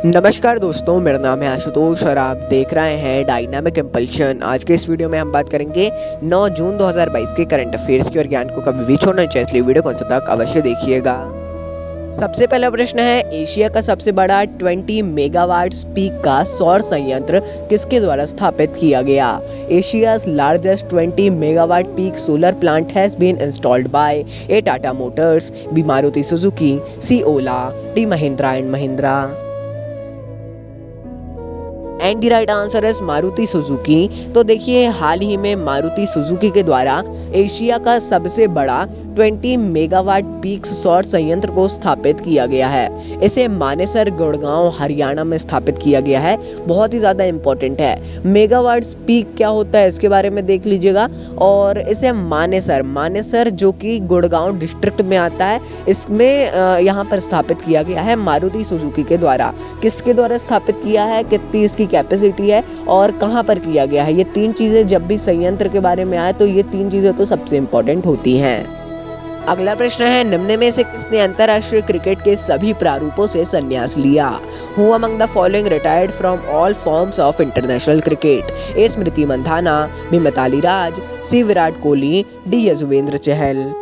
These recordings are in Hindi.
नमस्कार दोस्तों, मेरा नाम है आशुतोष और आप देख रहे हैं डायनामिक इम्पल्शन। आज के इस वीडियो में हम बात करेंगे 9 जून 2022 के करंट अफेयर्स की और ज्ञान को कभी भी छोड़ना चाहिए, इसलिए वीडियो को अंत तक अवश्य देखिएगा। सबसे पहला प्रश्न है, एशिया का सबसे बड़ा 20 मेगावाट पीक का सौर संयंत्र किसके द्वारा स्थापित किया गया? Asia's largest 20 megawatt peak solar plant has been installed by A Tata Motors, B Maruti Suzuki, C Ola, D Mahindra and Mahindra. And the right answer है मारुति सुजुकी। तो देखिए, हाल ही में मारुति सुजुकी के द्वारा एशिया का सबसे बड़ा 20 मेगावाट पीक सौर संयंत्र को स्थापित किया गया है। इसे मानेसर गुड़गांव हरियाणा में स्थापित किया गया है। बहुत ही ज़्यादा इम्पोर्टेंट है। मेगावाट पीक क्या होता है इसके बारे में देख लीजिएगा। और इसे मानेसर जो कि गुड़गांव डिस्ट्रिक्ट में आता है, इसमें यहाँ पर स्थापित किया गया है मारुति सुजुकी के द्वारा। किसके द्वारा स्थापित किया है, कितनी इसकी कैपेसिटी है और कहाँ पर किया गया है, ये तीन चीज़ें जब भी संयंत्र के बारे में आए तो ये तीन चीज़ें तो सबसे इम्पोर्टेंट होती हैं। अगला प्रश्न है, निम्न में से किसने अंतर्राष्ट्रीय क्रिकेट के सभी प्रारूपों से संन्यास लिया? Who among the following retired from all forms of international cricket? A Smriti Mandhana, B Mithali Raj, C Virat Kohli, D Yuzvendra Chahal.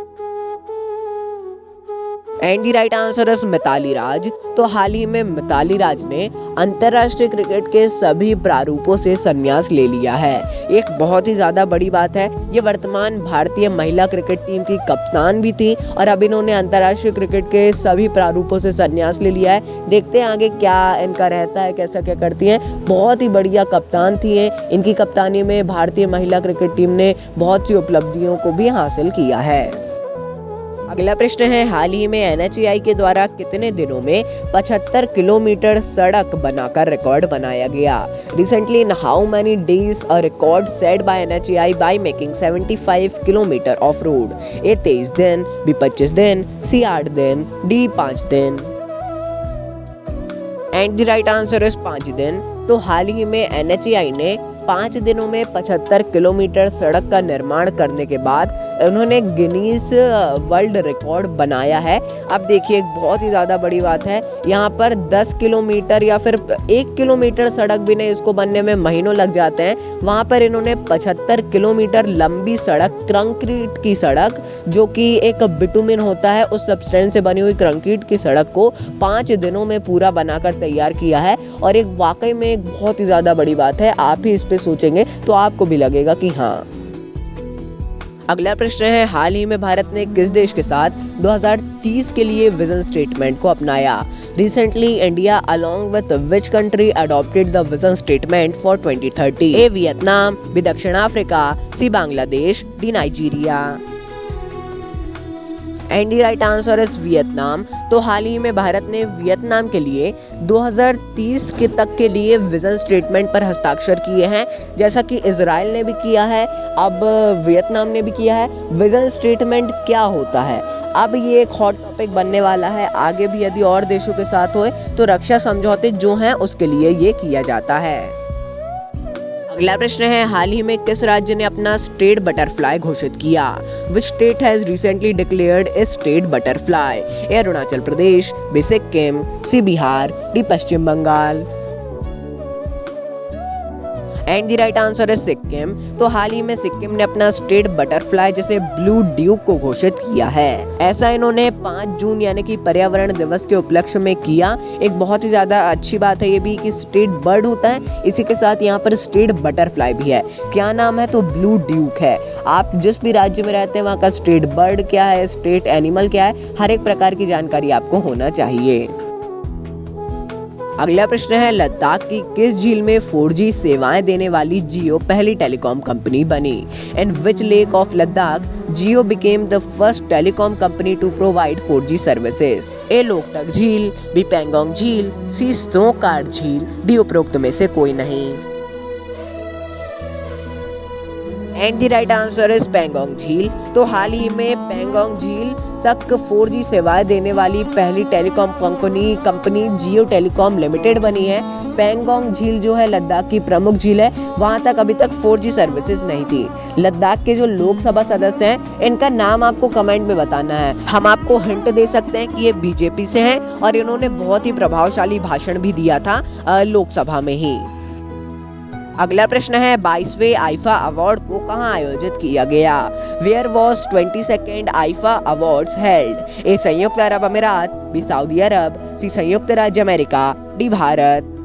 And the right answer is Mithali Raj. तो हाल ही में मिताली राज ने अंतर्राष्ट्रीय क्रिकेट के सभी प्रारूपों से संन्यास ले लिया है। एक बहुत ही ज़्यादा बड़ी बात है। ये वर्तमान भारतीय महिला क्रिकेट टीम की कप्तान भी थी और अब इन्होंने अंतर्राष्ट्रीय क्रिकेट के सभी प्रारूपों से संन्यास ले लिया है। देखते हैं आगे क्या इनका रहता है, कैसा क्या करती हैं। बहुत ही बढ़िया कप्तान थी ये। इनकी कप्तानी में भारतीय महिला क्रिकेट टीम ने बहुत सी उपलब्धियों को भी हासिल किया है। अगला प्रश्न है, हाल ही में NHAI के द्वारा कितने दिनों में 75 किलोमीटर सड़क बनाकर रिकॉर्ड बनाया गया? Recently in how many days a record set by NHAI by making 75 kilometre of road? A 23 दिन, बी 25 दिन, सी 8 दिन, डी 5 दिन। And the right answer is 5 दिन। तो हाल ही में NHAI ने 5 दिनों में 75 किलोमीटर सड़क का निर्माण करने के बाद उन्होंने गिनीज वर्ल्ड रिकॉर्ड बनाया है। अब देखिए, एक बहुत ही ज़्यादा बड़ी बात है, यहाँ पर 10 किलोमीटर या फिर 1 किलोमीटर सड़क भी नहीं, इसको बनने में महीनों लग जाते हैं। वहाँ पर इन्होंने 75 किलोमीटर लंबी सड़क, कंक्रीट की सड़क, जो कि एक बिटुमिन होता है उस सब्सटेंस से बनी हुई कंक्रीट की सड़क को 5 दिनों में पूरा बनाकर तैयार किया है। और एक वाकई में एक बहुत ही ज़्यादा बड़ी बात है। आप ही इस पे सोचेंगे तो आपको भी लगेगा कि हाँ। अगला प्रश्न है, हाल ही में भारत ने किस देश के साथ 2030 के लिए विजन स्टेटमेंट को अपनाया? Recently, India along with which country adopted the vision statement for 2030? A. Vietnam, B. दक्षिण Africa, C. Bangladesh, D. Nigeria. And the right answer is Vietnam. तो हाल ही में भारत ने वियतनाम के लिए 2030 के तक के लिए विजन स्टेटमेंट पर हस्ताक्षर किए हैं, जैसा कि इजराइल ने भी किया है, अब वियतनाम ने भी किया है। विजन स्टेटमेंट क्या होता है? अब ये एक हॉट टॉपिक बनने वाला है। आगे भी यदि और देशों के साथ होए तो रक्षा समझौते जो हैं उसके लिए ये किया जाता है। अगला प्रश्न है, हाल ही में किस राज्य ने अपना स्टेट बटरफ्लाई घोषित किया? Which state has recently declared a state butterfly? A Arunachal Pradesh, B Sikkim, C Bihar, D Paschim Bengal. And the right answer है सिक्किम। तो हाल ही में सिक्किम ने अपना स्टेट बटरफ्लाई जैसे ब्लू ड्यूक को घोषित किया है। ऐसा इन्होंने 5 जून यानी कि पर्यावरण दिवस के उपलक्ष्य में किया। एक बहुत ही ज्यादा अच्छी बात है ये भी कि स्टेट बर्ड होता है, इसी के साथ यहाँ पर स्टेट बटरफ्लाई भी है। क्या नाम है? तो ब्लू ड्यूक है। आप जिस भी राज्य में रहते हैं वहाँ का स्टेट बर्ड क्या है, स्टेट एनिमल क्या है, हर एक प्रकार की जानकारी आपको होना चाहिए। अगला प्रश्न है, लद्दाख की किस झील में 4G सेवाएं देने वाली जियो पहली टेलीकॉम कंपनी बनी? In which lake of Ladakh Jio became the first telecom company to provide 4G services? A Loktak झील, बी पेंगोंग झील, सी स्नोकार्ड झील, डी उपरोक्त में से कोई नहीं। And the right answer is Pangong झील। तो हाल ही में पेंगोंग झील तक 4G सेवाएं देने वाली पहली टेलीकॉम कंपनी जियो टेलीकॉम लिमिटेड बनी है। पेंगोंग झील जो है लद्दाख की प्रमुख झील है, वहां तक अभी तक 4G सर्विसेज नहीं थी। लद्दाख के जो लोकसभा सदस्य हैं इनका नाम आपको कमेंट में बताना है। हम आपको हिंट दे सकते हैं कि ये बीजेपी से हैं और इन्होंने बहुत ही प्रभावशाली भाषण भी दिया था लोकसभा में ही। अगला प्रश्न है 22वें आईफा अवार्ड को कहां आयोजित किया गया? Where was 22nd IIFA awards held? A संयुक्त अरब अमीरात, बी सऊदी अरब, सी संयुक्त राज्य अमेरिका, D Bharat.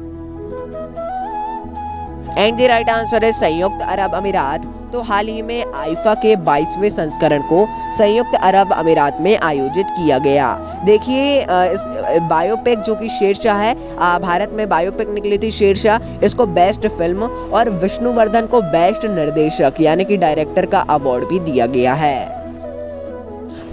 And the right answer है संयुक्त अरब अमीरात। तो हाल ही में आईफा के 22वें संस्करण को संयुक्त अरब अमीरात में आयोजित किया गया। देखिए इस बायोपिक जो कि शेरशाह है, भारत में बायोपिक निकली थी शेरशाह, इसको बेस्ट फिल्म और विष्णुवर्धन को बेस्ट निर्देशक यानी कि डायरेक्टर का अवार्ड भी दिया गया है।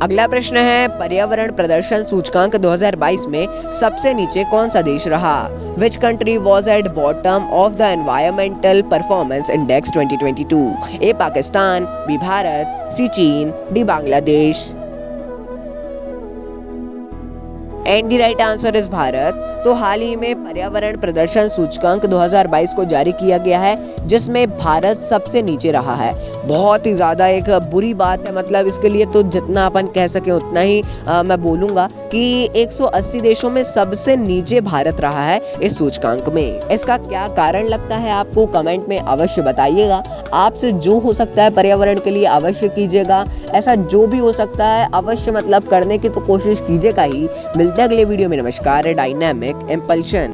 अगला प्रश्न है पर्यावरण प्रदर्शन सूचकांक 2022 में सबसे नीचे कौन सा देश रहा? Which country was at bottom of the Environmental Performance Index 2022? A Pakistan, B Bharat, सी चीन, D Bangladesh. And the right answer is Bharat. तो हाल ही में पर्यावरण प्रदर्शन सूचकांक 2022 को जारी किया गया है, जिसमें भारत सबसे नीचे रहा है। बहुत ही ज़्यादा एक बुरी बात है, मतलब इसके लिए तो जितना अपन कह सके उतना ही मैं बोलूँगा कि 180 देशों में सबसे नीचे भारत रहा है इस सूचकांक में। इसका क्या कारण लगता है आपको कमेंट में अवश्य बताइएगा। आपसे जो हो सकता है पर्यावरण के लिए अवश्य कीजिएगा, ऐसा जो भी हो सकता है अवश्य मतलब करने की तो कोशिश कीजिएगा ही। मिलते हैं अगले वीडियो में। नमस्कार। Dynamic impulsion.